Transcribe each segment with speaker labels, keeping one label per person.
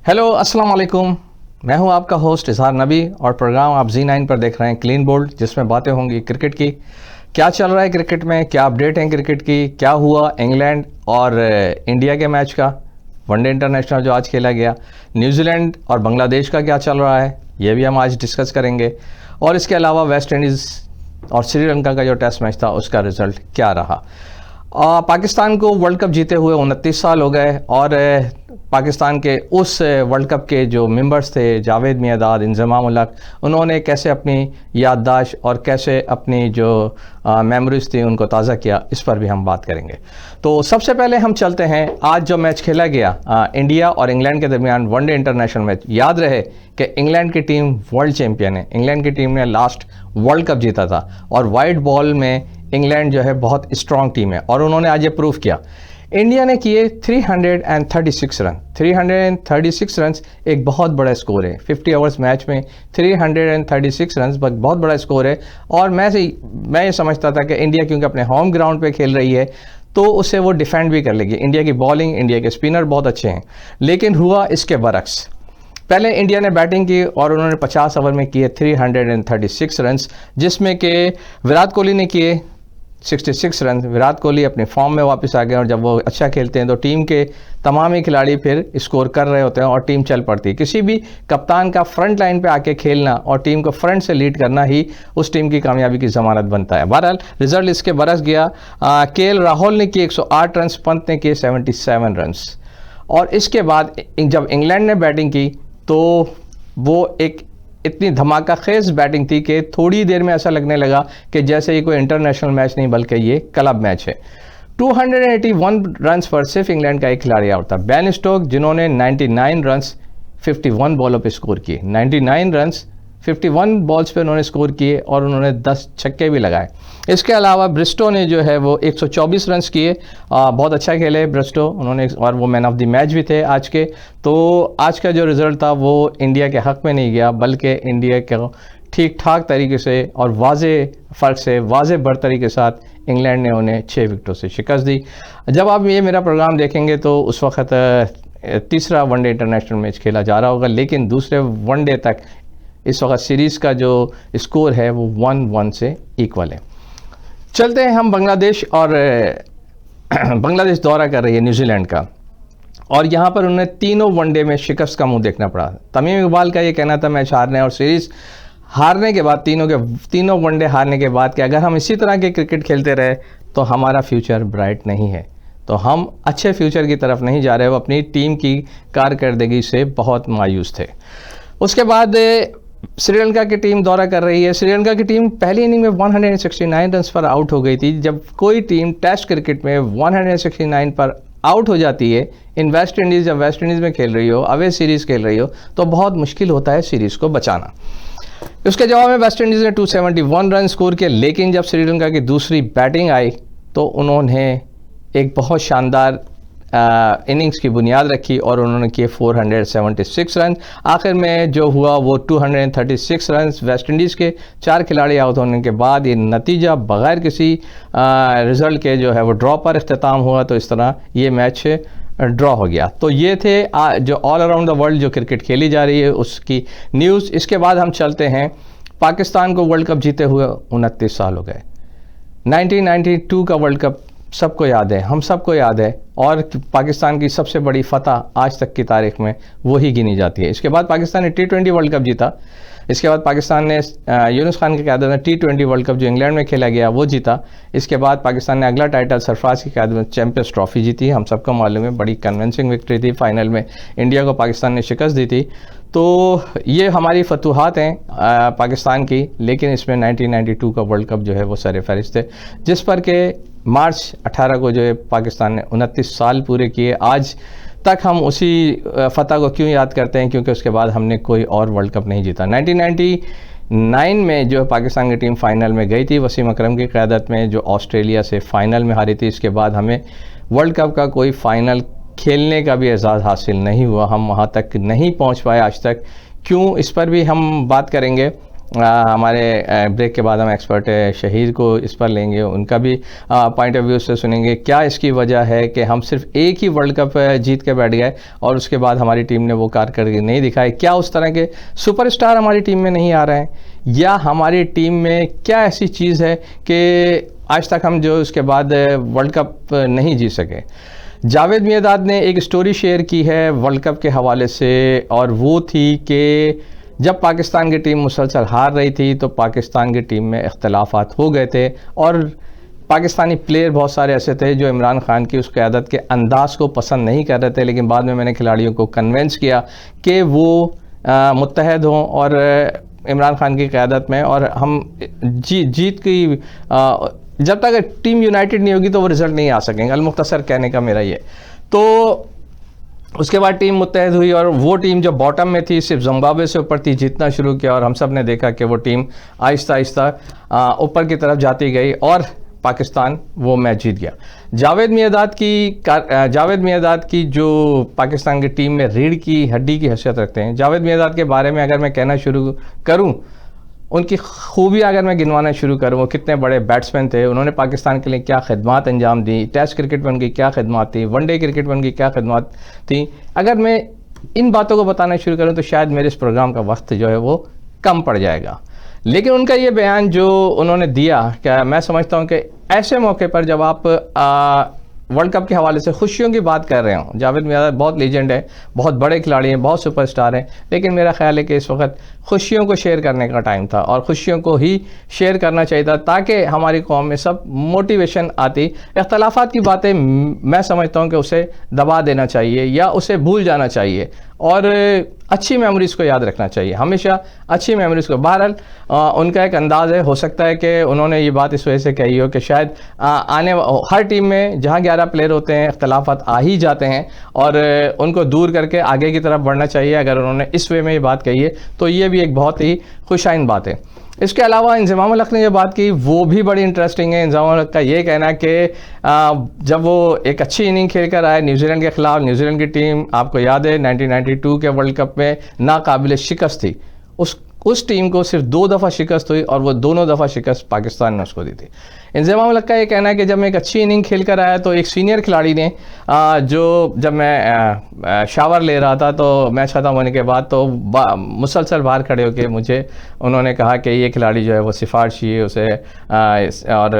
Speaker 1: Hello अस्सलाम वालेकुम। मैं हूं आपका होस्ट इजहार नबी और प्रोग्राम आप Z9 पर देख रहे हैं क्लीन बोल्ड, जिसमें बातें होंगी क्रिकेट की। क्या चल रहा है क्रिकेट में, क्या अपडेट है क्रिकेट की, क्या हुआ इंग्लैंड और इंडिया के मैच का, वनडे इंटरनेशनल जो आज खेला गया, न्यूजीलैंड और बांग्लादेश का क्या चल रहा है, ये भी हम आज डिस्कस करेंगे। और इसके अलावा वेस्ट इंडीज़ और श्रीलंका का जो टेस्ट मैच था उसका रिजल्ट क्या रहा। पाकिस्तान को वर्ल्ड कप जीते हुए 29 साल हो गए और पाकिस्तान के उस वर्ल्ड कप के जो मेंबर्स थे, जावेद मियांदाद, इंजमाम उल हक, उन्होंने कैसे अपनी याददाश्त और कैसे अपनी जो मेमोरीज थी उनको ताज़ा किया, इस पर भी हम बात करेंगे। तो सबसे पहले हम चलते हैं आज जो मैच खेला गया इंडिया और इंग्लैंड के दरमियान, वनडे इंटरनेशनल मैच। याद रहे कि इंग्लैंड की टीम वर्ल्ड चैंपियन है। इंग्लैंड की टीम ने लास्ट वर्ल्ड कप जीता था और वाइट बॉल में इंग्लैंड जो है बहुत स्ट्रॉन्ग टीम है और उन्होंने आज ये प्रूव किया। इंडिया ने किए 336 रन। 336 रन एक बहुत बड़ा स्कोर है। 50 ओवर्स मैच में 336 रन बहुत बड़ा स्कोर है। और मैं ये समझता था कि इंडिया क्योंकि अपने होम ग्राउंड पे खेल रही है तो उसे वो डिफेंड भी कर लेगी। इंडिया की बॉलिंग, इंडिया के स्पिनर बहुत अच्छे हैं, लेकिन हुआ इसके बरक्स। पहले इंडिया ने बैटिंग की और उन्होंने 50 ओवर में किए 336 रन, जिसमें कि विराट कोहली ने किए 66 रन। विराट कोहली अपने फॉर्म में वापस आ गए और जब वो अच्छा खेलते हैं तो टीम के तमाम ही खिलाड़ी फिर स्कोर कर रहे होते हैं और टीम चल पड़ती है। किसी भी कप्तान का फ्रंट लाइन पे आके खेलना और टीम को फ्रंट से लीड करना ही उस टीम की कामयाबी की ज़मानत बनता है। बहरहाल रिजल्ट इसके बरस गया। केएल राहुल ने किए 108 रन, पंत ने किए 77 रन। और इसके बाद जब इंग्लैंड ने बैटिंग की तो वो एक इतनी धमाका खेज बैटिंग थी कि थोड़ी देर में ऐसा लगने लगा कि जैसे ये कोई इंटरनेशनल मैच नहीं बल्कि ये क्लब मैच है। 281 रन्स पर सिर्फ इंग्लैंड का एक खिलाड़ी आउट था, बेन स्टोक्स, जिन्होंने 99 रन्स 51 बॉलों पे स्कोर किए। 99 रन्स 51 बॉल्स पे उन्होंने स्कोर किए और उन्होंने 10 छक्के भी लगाए। इसके अलावा ब्रिस्टो ने जो है वो 124 रन्स किए। बहुत अच्छा खेले ब्रिस्टो, उन्होंने, और वो मैन ऑफ द मैच भी थे आज के। तो आज का जो रिज़ल्ट था वो इंडिया के हक़ में नहीं गया, बल्कि इंडिया के ठीक ठाक तरीके से और वाज़े फ़र्क से, वाज़े बर तरीके के साथ इंग्लैंड ने उन्हें 6 विकेटों से शिकस्त दी। जब आप ये मेरा प्रोग्राम देखेंगे तो उस वक्त तीसरा वनडे इंटरनेशनल मैच खेला जा रहा होगा, लेकिन दूसरे वनडे तक इस वक्त सीरीज़ का जो स्कोर है वो 1-1 से इक्वल है। चलते हैं हम बांग्लादेश और बांग्लादेश दौरा कर रही है न्यूजीलैंड का, और यहाँ पर उन्हें तीनों वनडे में शिकस्त का मुंह देखना पड़ा। तमीम इकबाल का ये कहना था मैच हारने और सीरीज़ हारने के बाद, तीनों वनडे हारने के बाद, कि अगर हम इसी तरह के क्रिकेट खेलते रहे तो हमारा फ्यूचर ब्राइट नहीं है। तो हम अच्छे फ्यूचर की तरफ नहीं जा रहे। वो अपनी टीम की कारकर्दगी से बहुत मायूस थे। उसके बाद श्रीलंका की टीम दौरा कर रही है। श्रीलंका की टीम पहली इनिंग में 169 रन पर आउट हो गई थी। जब कोई टीम टेस्ट क्रिकेट में 169 पर आउट हो जाती है इन वेस्ट इंडीज़, जब वेस्ट इंडीज़ में खेल रही हो, अवे सीरीज़ खेल रही हो, तो बहुत मुश्किल होता है सीरीज़ को बचाना। उसके जवाब में वेस्ट इंडीज़ ने 271 रन स्कोर किए, लेकिन जब श्रीलंका की दूसरी बैटिंग आई तो उन्होंने एक बहुत शानदार इनिंग्स की बुनियाद रखी और उन्होंने किए 476 रन। आखिर में जो हुआ वो 236 रन वेस्ट इंडीज़ के 4 खिलाड़ी आउट होने के बाद ये नतीजा बग़ैर किसी रिज़ल्ट के जो है वो ड्रॉ पर इख्तिताम हुआ। तो इस तरह ये मैच ड्रॉ हो गया। तो ये थे जो ऑल अराउंड द वर्ल्ड जो क्रिकेट खेली जा रही है उसकी न्यूज़। इसके बाद हम चलते हैं, पाकिस्तान को वर्ल्ड कप जीते हुए 29 साल हो गए। 1992 का वर्ल्ड कप सबको याद है, हम सबको याद है, और पाकिस्तान की सबसे बड़ी फतह आज तक की तारीख में वही गिनी जाती है। इसके बाद पाकिस्तान ने T20 वर्ल्ड कप जीता। इसके बाद पाकिस्तान ने यूनुस खान की क़यादत में T20 वर्ल्ड कप जो इंग्लैंड में खेला गया वो जीता। इसके बाद पाकिस्तान ने अगला टाइटल सरफराज की क़यादत में चैंपियंस ट्रॉफी जीती। हम सबको मालूम है बड़ी कन्विंसिंग विक्ट्री थी, फाइनल में इंडिया को पाकिस्तान ने शिकस्त दी थी। तो ये हमारी फतूहात हैं पाकिस्तान की, लेकिन इसमें 1992 का वर्ल्ड कप जो है वो सर फहरिस्त है, जिस पर के मार्च 18 को जो है पाकिस्तान ने 29 साल पूरे किए। आज तक हम उसी फतह को क्यों याद करते हैं, क्योंकि उसके बाद हमने कोई और वर्ल्ड कप नहीं जीता। 1999 में जो पाकिस्तान की टीम फाइनल में गई थी वसीम अकरम की क़यादत में, जो ऑस्ट्रेलिया से फाइनल में हारी थी। इसके बाद हमें वर्ल्ड कप का कोई फाइनल खेलने का भी एजाज़ हासिल नहीं हुआ, हम वहाँ तक नहीं पहुँच पाए आज तक। क्यों, इस पर भी हम बात करेंगे। हमारे ब्रेक के बाद हम एक्सपर्ट शहीद को इस पर लेंगे, उनका भी पॉइंट ऑफ व्यू से सुनेंगे क्या इसकी वजह है कि हम सिर्फ एक ही वर्ल्ड कप जीत के बैठ गए और उसके बाद हमारी टीम ने वो कारकर्दगी नहीं दिखाई। क्या उस तरह के सुपरस्टार हमारी टीम में नहीं आ रहे हैं, या हमारी टीम में क्या ऐसी चीज़ है कि आज तक हम जो उसके बाद वर्ल्ड कप नहीं जीत सके। जावेद मियांदाद ने एक स्टोरी शेयर की है वर्ल्ड कप के हवाले से, और वो थी कि जब पाकिस्तान की टीम मुसलसल हार रही थी तो पाकिस्तान की टीम में इख्तलाफात हो गए थे, और पाकिस्तानी प्लेयर बहुत सारे ऐसे थे जो इमरान खान की उस क़यादत के अंदाज़ को पसंद नहीं कर रहे थे, लेकिन बाद में मैंने खिलाड़ियों को कन्वेंस किया कि वो मुत्तहद हों और इमरान खान की क़यादत में, और हम जीत की जब तक टीम यूनाइटेड नहीं होगी तो वो रिज़ल्ट नहीं आ सकेंगे। अलमुख्तसर कहने का मेरा ये। तो उसके बाद टीम मुत्तहद हुई और वो टीम जो बॉटम में थी सिर्फ जिम्बाब्वे से ऊपर थी जीतना शुरू किया, और हम सब ने देखा कि वो टीम आहिस्ता आहिस्ता ऊपर की तरफ जाती गई और पाकिस्तान वो मैच जीत गया। जावेद मियांदाद की जो पाकिस्तान की टीम में रीढ़ की हड्डी की हैसियत रखते हैं, जावेद मियांदाद के बारे में अगर मैं कहना शुरू करूं, उनकी खूबियाँ अगर मैं गिनवाना शुरू करूँ, वो कितने बड़े बैट्समैन थे, उन्होंने पाकिस्तान के लिए क्या खिदमत अंजाम दी, टेस्ट क्रिकेट में उनकी क्या खिदमत थी, वनडे क्रिकेट में उनकी क्या खिदमत थी। अगर मैं इन बातों को बताना शुरू करूँ तो शायद मेरे इस प्रोग्राम का वक्त जो है वो कम पड़ जाएगा, लेकिन उनका ये बयान जो उन्होंने दिया, क्या मैं समझता हूँ कि ऐसे मौके पर जब आप वर्ल्ड कप के हवाले से खुशियों की बात कर रहे हो, जावेद मियांदाद बहुत लीजेंड है, बहुत बड़े खिलाड़ी हैं, बहुत सुपरस्टार हैं, लेकिन मेरा ख्याल है कि इस वक्त खुशियों को शेयर करने का टाइम था और खुशियों को ही शेयर करना चाहिए था ताकि हमारी कौम में सब मोटिवेशन आती। इख्तलाफात की बातें मैं समझता हूँ कि उसे दबा देना चाहिए या उसे भूल जाना चाहिए और अच्छी मेमोरीज़ को याद रखना चाहिए, हमेशा अच्छी मेमोरीज़ को। बहरहाल उनका एक अंदाज़ है, हो सकता है कि उन्होंने ये बात इस वजह से कही हो कि शायद हर टीम में जहाँ 11 प्लेयर होते हैं इख्तलाफात आ ही जाते हैं और उनको दूर करके आगे की तरफ बढ़ना चाहिए। अगर उन्होंने इस वे में ये बात कही है तो ये भी एक बहुत ही खुशाइन बात है। इसके अलावा इंज़माम उल हक़ ने जो बात की वो भी बड़ी इंटरेस्टिंग है। इंज़माम उल हक़ का ये कहना है कि जब वो एक अच्छी इनिंग खेल कर आए न्यूजीलैंड के ख़िलाफ़, न्यूजीलैंड की टीम आपको याद है 1992 के वर्ल्ड कप में नाकाबिल शिकस्त थी, उस टीम को सिर्फ 2 दफ़ा शिकस्त हुई और वो दोनों दफ़ा शिकस्त पाकिस्तान ने उसको दी थी। इंज़माम उल हक़ का ये कहना है कि जब मैं एक अच्छी इनिंग खेल कर आया तो एक सीनियर खिलाड़ी ने जब मैं शावर ले रहा था तो मैच ख़त्म होने के बाद तो मुसलसल बाहर खड़े होकर मुझे उन्होंने कहा कि ये खिलाड़ी जो है वो सिफारिशी है उसे, और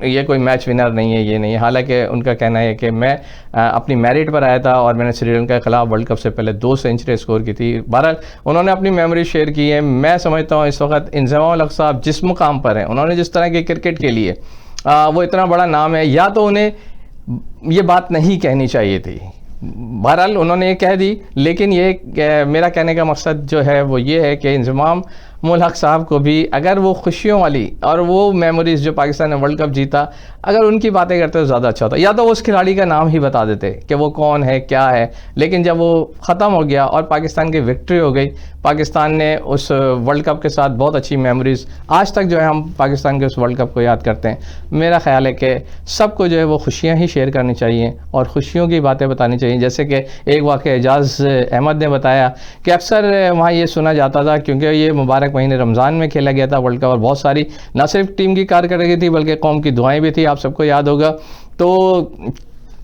Speaker 1: ये कोई मैच विनर नहीं है, ये नहीं है। हालांकि उनका कहना है कि मैं अपनी मेरिट पर आया था और मैंने श्रीलंका के खिलाफ वर्ल्ड कप से पहले 2 सेंचुरी स्कोर की थी। बहरहाल उन्होंने अपनी मेमोरी शेयर की है। मैं समझता हूँ इस वक्त इंज़माम उल हक़ साहब जिस मुकाम पर हैं, उन्होंने जिस तरह के क्रिकेट के लिए वो इतना बड़ा नाम है, या तो उन्हें ये बात नहीं कहनी चाहिए थी, बहरहाल उन्होंने ये कह दी, लेकिन ये मेरा कहने का मकसद जो है वो ये है कि इंज़माम उल हक़ साहब को भी अगर वो खुशियों वाली और वो मेमोरीज़ जो पाकिस्तान ने वर्ल्ड कप जीता, अगर उनकी बातें करते तो ज़्यादा अच्छा होता। या तो वो उस खिलाड़ी का नाम ही बता देते कि वो कौन है क्या है, लेकिन जब वो ख़त्म हो गया और पाकिस्तान की विक्ट्री हो गई, पाकिस्तान ने उस वर्ल्ड कप के साथ बहुत अच्छी मेमोरीज़ आज तक जो है हम पाकिस्तान के उस वर्ल्ड कप को याद करते हैं। मेरा ख़्याल है कि सबको जो है वो खुशियाँ ही शेयर करनी चाहिए और खुशियों की बातें बतानी चाहिए। जैसे कि एक वाक़या एजाज़ अहमद ने बताया कि अक्सर वहाँ ये सुना जाता था, क्योंकि ये मुबारक महीने रमज़ान में खेला गया था वर्ल्ड कप और बहुत सारी न सिर्फ टीम की कारकर्दगी थी बल्कि कौम की दुआएं भी थी, आप सबको याद होगा। तो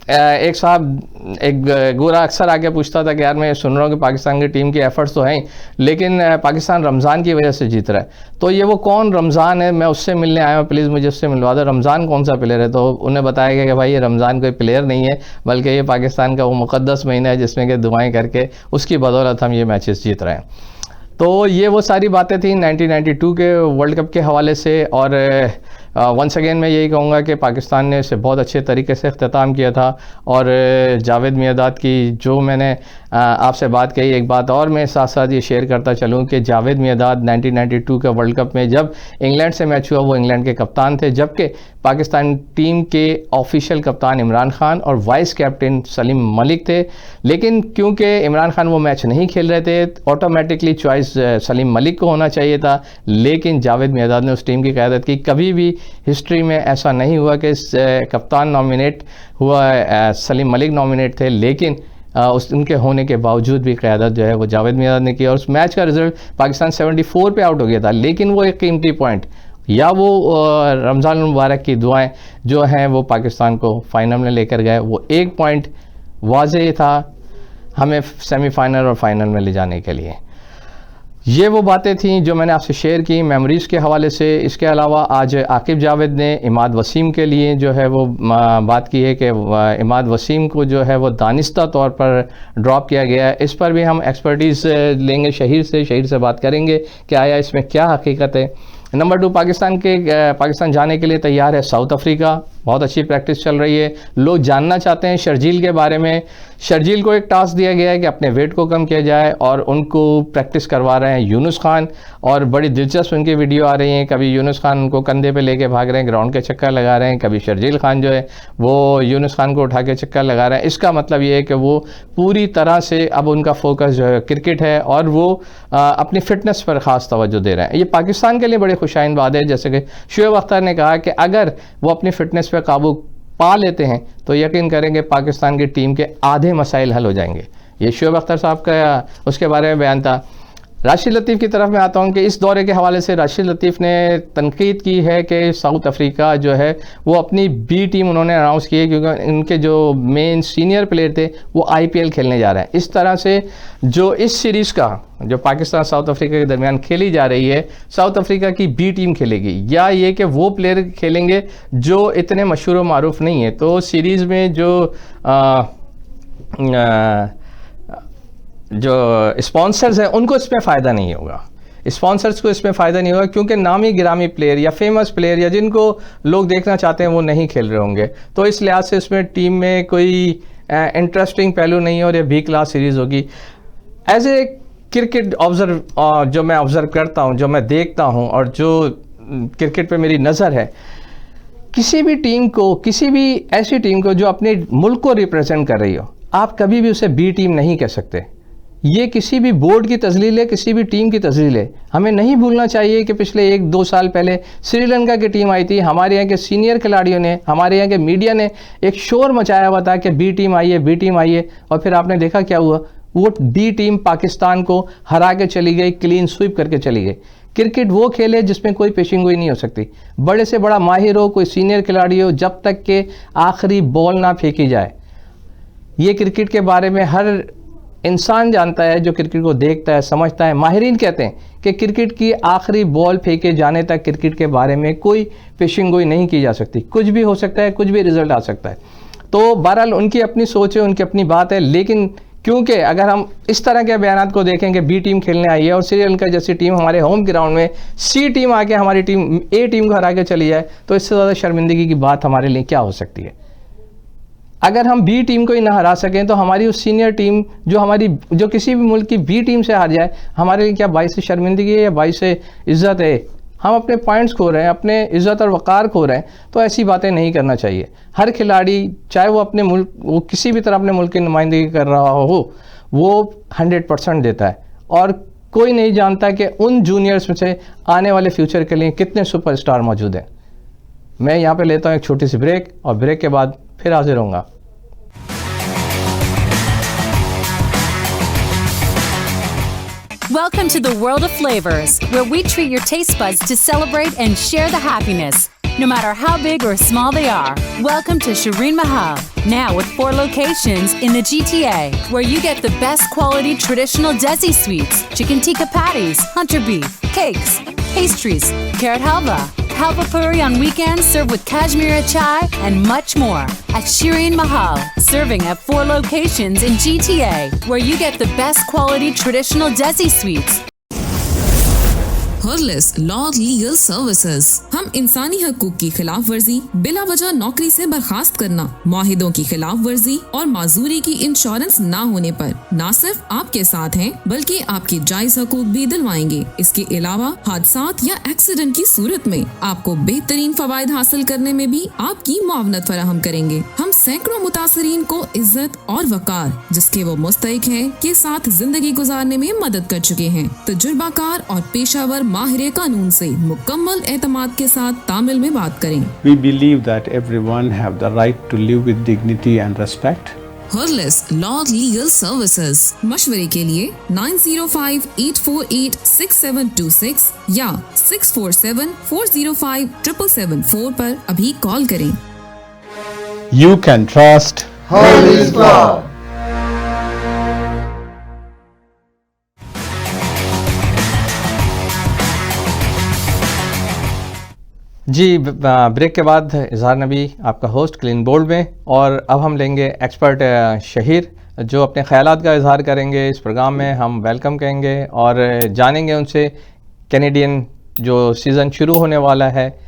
Speaker 1: एक साहब एक गोरा अक्सर आके पूछता था कि यार मैं सुन रहा हूँ कि पाकिस्तान की टीम की एफर्ट्स तो हैं, लेकिन पाकिस्तान रमज़ान की वजह से जीत रहा है, तो ये वो कौन रमज़ान है, मैं उससे मिलने आया हूँ, प्लीज़ मुझे उससे मिलवा दो, रमज़ान कौन सा प्लेयर है। तो उन्हें बताया गया कि भाई ये रमज़ान कोई प्लेयर नहीं है, बल्कि ये पाकिस्तान का वो मुक़द्दस महीना है जिसमें कि दुआएँ करके उसकी बदौलत हम ये मैचेस जीत रहे हैं। तो ये वो सारी बातें थी 1992 के वर्ल्ड कप के हवाले से। और वंस अगेन मैं यही कहूँगा कि पाकिस्तान ने इसे बहुत अच्छे तरीके से अख्तिताम किया था। और जावेद मियांदाद की जो मैंने आपसे बात कही, एक बात और मैं साथ साथ ये शेयर करता चलूँ कि जावेद मियांदाद 1992 के वर्ल्ड कप में जब इंग्लैंड से मैच हुआ वो इंग्लैंड के कप्तान थे, जबकि पाकिस्तान टीम के ऑफिशियल कप्तान इमरान खान और वाइस कैप्टन सलीम मलिक थे। लेकिन क्योंकि इमरान खान वो मैच नहीं खेल रहे थे, ऑटोमेटिकली चॉइस सलीम मलिक को होना चाहिए था, लेकिन जावेद मियांदाद ने उस टीम की क़यादत की। कभी भी हिस्ट्री में ऐसा नहीं हुआ कि कप्तान नॉमिनेट हुआ, सलीम मलिक नॉमिनेट थे, लेकिन उस उनके होने के बावजूद भी क़यादत जो है वो जावेद मियां ने की और उस मैच का रिजल्ट पाकिस्तान 74 पे आउट हो गया था, लेकिन वो एक कीमती पॉइंट या वो रमज़ान मुबारक की दुआएं जो हैं वो पाकिस्तान को फाइनल में लेकर गए। वो एक पॉइंट वाज़ेह था हमें सेमीफाइनल और फाइनल में ले जाने के लिए। ये वो बातें थीं जो मैंने आपसे शेयर की मेमोरीज़ के हवाले से। इसके अलावा आज आकिब जावेद ने इमाद वसीम के लिए जो है वो बात की है कि इमाद वसीम को जो है वो दानिस्ता तौर पर ड्रॉप किया गया है। इस पर भी हम एक्सपर्टीज़ लेंगे शहीर से बात करेंगे कि आया इसमें क्या हकीकत है। नंबर 2, पाकिस्तान जाने के लिए तैयार है साउथ अफ्रीका। बहुत अच्छी प्रैक्टिस चल रही है। लोग जानना चाहते हैं शर्जील के बारे में। शर्जील को एक टास्क दिया गया है कि अपने वेट को कम किया जाए और उनको प्रैक्टिस करवा रहे हैं यूनुस खान, और बड़ी दिलचस्प उनकी वीडियो आ रही है। कभी यूनुस खान उनको कंधे पे लेके भाग रहे हैं, ग्राउंड के चक्कर लगा रहे हैं, कभी शर्जील खान जो है वो यूनुस खान को उठा के चक्कर लगा रहे हैं। इसका मतलब ये है कि वो पूरी तरह से अब उनका फोकस जो है क्रिकेट है और वो अपनी फ़िटनेस पर ख़ास तवज्जो दे रहे हैं। ये पाकिस्तान के लिए बड़ी खुशाइन बात है। जैसे कि शुएब अख्तर ने कहा कि अगर वो अपनी फ़िटनेस पे काबू पा लेते हैं तो यकीन करेंगे पाकिस्तान की टीम के आधे मसाइल हल हो जाएंगे। ये शुएब अख्तर साहब का उसके बारे में बयान था। राशिद लतीफ़ की तरफ मैं आता हूँ कि इस दौरे के हवाले से राशिद लतीफ़ ने तनकीद की है कि साउथ अफ्रीका जो है वो अपनी बी टीम उन्होंने अनाउंस की है, क्योंकि उनके जो मेन सीनियर प्लेयर थे वो IPL खेलने जा रहे हैं। इस तरह से जो इस सीरीज़ का जो पाकिस्तान साउथ अफ्रीका के दरमियान खेली जा रही है, साउथ अफ्रीका की बी टीम खेलेगी, या ये कि वो प्लेयर खेलेंगे जो इतने मशहूर व मारूफ नहीं है। तो सीरीज़ में जो स्पॉन्सर्स हैं उनको इसमें फ़ायदा नहीं होगा। स्पॉन्सर्स को इसमें फ़ायदा नहीं होगा क्योंकि नामी गिरामी प्लेयर या फेमस प्लेयर या जिनको लोग देखना चाहते हैं वो नहीं खेल रहे होंगे। तो इस लिहाज से इसमें टीम में कोई इंटरेस्टिंग पहलू नहीं है और ये बी क्लास सीरीज़ होगी। एज ए क्रिकेट जो मैं ऑब्ज़र्व करता हूँ, जो मैं देखता हूँ और जो क्रिकेट पे मेरी नज़र है, किसी भी टीम को, किसी भी ऐसी टीम को जो अपने मुल्क को रिप्रेजेंट कर रही हो, आप कभी भी उसे बी टीम नहीं कह सकते। ये किसी भी बोर्ड की तजलील है, किसी भी टीम की तजलील है। हमें नहीं भूलना चाहिए कि पिछले 1-2 साल पहले श्रीलंका की टीम आई थी। हमारे यहाँ के सीनियर खिलाड़ियों ने, हमारे यहाँ के मीडिया ने एक शोर मचाया हुआ था कि बी टीम आई है, बी टीम आई है, और फिर आपने देखा क्या हुआ। वो बी टीम पाकिस्तान को हरा के चली गई, क्लीन स्वीप करके चली गई। क्रिकेट वो खेल है जिसमें कोई पेशिंगोई नहीं हो सकती। बड़े से बड़ा माहिर हो, कोई सीनियर खिलाड़ी हो, जब तक के आखिरी बॉल ना फेंकी जाए। ये क्रिकेट के बारे में हर इंसान जानता है जो क्रिकेट को देखता है, समझता है। माहिरीन कहते हैं कि क्रिकेट की आखिरी बॉल फेंके जाने तक क्रिकेट के बारे में कोई पेशिंगोई नहीं की जा सकती। कुछ भी हो सकता है, कुछ भी रिजल्ट आ सकता है। तो बहरहाल उनकी अपनी सोच है, उनकी अपनी बात है। लेकिन क्योंकि अगर हम इस तरह के बयान को देखें कि बी टीम खेलने आई है और श्रीलंका जैसी टीम हमारे होम ग्राउंड में सी टीम आके हमारी टीम ए टीम को हरा के चली जाए, तो इससे ज़्यादा शर्मिंदगी की बात हमारे लिए क्या हो सकती है। अगर हम बी टीम को ही ना हरा सकें तो हमारी उस सीनियर टीम जो किसी भी मुल्क की बी टीम से हार जाए, हमारे लिए क्या बाइस शर्मिंदगी है या बाइस इज़्ज़त है। हम अपने पॉइंट्स खो रहे हैं, अपने इज़्ज़त और वक़ार खो रहे हैं। तो ऐसी बातें नहीं करना चाहिए। हर खिलाड़ी, चाहे वो अपने मुल्क, वो किसी भी तरह अपने मुल्क की नुमाइंदगी कर रहा हो, वो 100% देता है। और कोई नहीं जानता कि उन जूनियर्स में से आने वाले फ्यूचर के लिए कितने सुपरस्टार मौजूद हैं। मैं यहाँ पे लेता हूँ एक छोटी सी ब्रेक, और ब्रेक के बाद फिर हाजिर होऊंगा।
Speaker 2: Welcome to the world of flavors, where we treat your taste buds to celebrate and share the happiness, no matter how big or small they are. Welcome to Shireen Mahal, now with 4 locations in the GTA, where you get the best quality traditional Desi sweets, chicken tikka patties, hunter beef, cakes, pastries, carrot halva, halva puri on weekends served with Kashmiri chai, and much more. At Shireen Mahal, serving at 4 locations in GTA, where you get the best quality traditional Desi sweets.
Speaker 3: हर्लिस law legal services. हम इंसानी हकूक की खिलाफ वर्जी, बिला वजह नौकरी से बर्खास्त करना, माहिदों की खिलाफ वर्जी और माजूरी की इंश्योरेंस ना होने पर न सिर्फ आपके साथ हैं बल्कि आपकी जायज हकूक भी दिलवाएंगे। इसके अलावा हादसात या एक्सीडेंट की सूरत में आपको बेहतरीन फवायद हासिल करने में भी आपकी मुआवनत फराहम करेंगे। हम सैकड़ों मुतासरीन को इज्जत और वकार, जिसके वो मुस्तहिक हैं, के साथ जिंदगी गुजारने में मदद कर चुके हैं। तजुर्बाकार और पेशावर माहिर कानून से मुकम्मल एतमाद के साथ तामिल में बात करें।
Speaker 4: We believe that everyone have the right to live with dignity and respect.
Speaker 3: हर्लिस लॉ लीगल सर्विसेज। मशवरे के लिए 9058486726 या 6474057774 पर अभी कॉल करें।
Speaker 4: You can trust
Speaker 5: Harley's Law.
Speaker 1: जी ब्रेक के बाद इजहार नबी आपका होस्ट क्लीन बोल्ड में, और अब हम लेंगे एक्सपर्ट शहीर जो अपने ख्यालात का इजहार करेंगे इस प्रोग्राम में। हम वेलकम कहेंगे और जानेंगे उनसे कैनेडियन जो सीज़न शुरू होने वाला है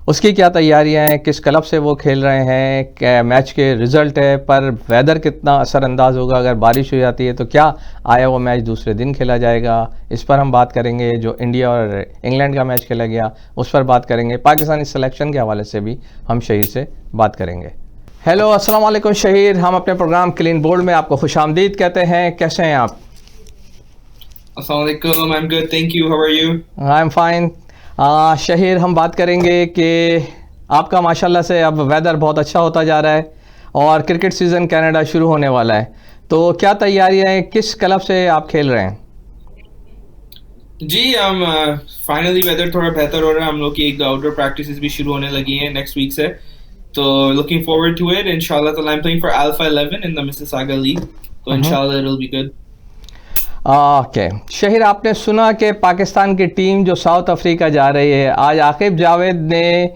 Speaker 1: उसकी क्या तैयारियां हैं, किस क्लब से वो खेल रहे हैं, क्या मैच के रिज़ल्ट है, पर वेदर कितना असरअंदाज होगा, अगर बारिश हो जाती है तो क्या आया वो मैच दूसरे दिन खेला जाएगा, इस पर हम बात करेंगे। जो इंडिया और इंग्लैंड का मैच खेला गया उस पर बात करेंगे। पाकिस्तानी सिलेक्शन के हवाले से भी हम शहीर से बात करेंगे। हेलो, अस्सलाम वालेकुम शहीर, हम अपने प्रोग्राम क्लीन बोल्ड में आपको खुशामदीद कहते हैं। कैसे हैं आप?
Speaker 6: अस्सलाम वालेकुम, I am good, thank you, how are you?
Speaker 1: I am fine. Shaheer, हम बात करेंगे कि आपका माशाल्लाह से अब वेदर बहुत अच्छा होता जा रहा है और क्रिकेट सीज़न कनाडा शुरू होने वाला है, तो क्या तैयारियां हैं, किस क्लब से आप खेल रहे हैं?
Speaker 6: जी, हम फाइनली वेदर थोड़ा बेहतर हो रहा है। हम लोग की एक आउटडोर प्रैक्टिसेस भी शुरू होने लगी हैं नेक्स्ट वीक से, तो लुकिंग फॉरवर्ड टू इट। इंशाल्लाह ताला I am playing for Alpha 11 in the Mississauga league, तो इंशाल्लाह it will be good.
Speaker 1: Okay Shaheer, आपने सुना कि पाकिस्तान की टीम जो साउथ अफ्रीका जा रही है, आज आकिब जावेद ने